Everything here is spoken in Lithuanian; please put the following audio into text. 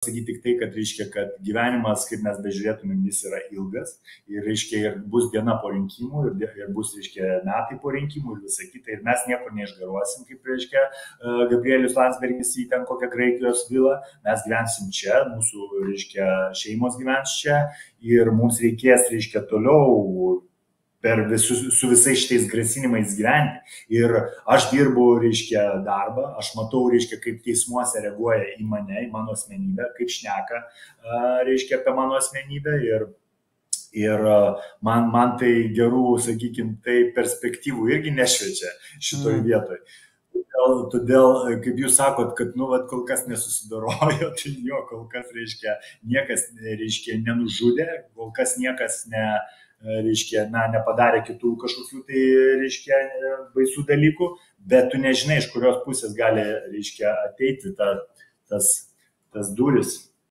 pasakyti tik tai, kad, reiškia, kad gyvenimas, kaip mes bežiūrėtumėm, jis yra ilgas ir, reiškia, ir bus diena po rinkimų, ir bus, reiškia, metai po rinkimų ir visą kitą, ir mes niekur neišgaruosim, kaip, reiškia, Gabrielius Landsbergis į ten kokią Graikijos vilą, mes gyvensim čia, mūsų, reiškia, šeimos gyvens čia ir mums reikės, reiškia, toliau su visais šitais grasinimais gyventi. Ir aš dirbu, reiškia, darbą, aš matau, reiškia, kaip teismuose reaguoja į mane, į mano asmenybę, kaip šneka, reiškia, apie mano asmenybę ir man tai gerų, sakykime, tai perspektyvų irgi nešviečia šitoj vietoj. Todėl, kaip jūs sakot, kad, kol kas nesusidarojo, tai jo, kol kas, reiškia, niekas, reiškia, nenužudė, kol kas niekas reiškia, nepadarė kitų kažkokių tai, reiškia, baisių dalykų, bet tu nežinai, iš kurios pusės gali, reiškia, ateiti tas duris.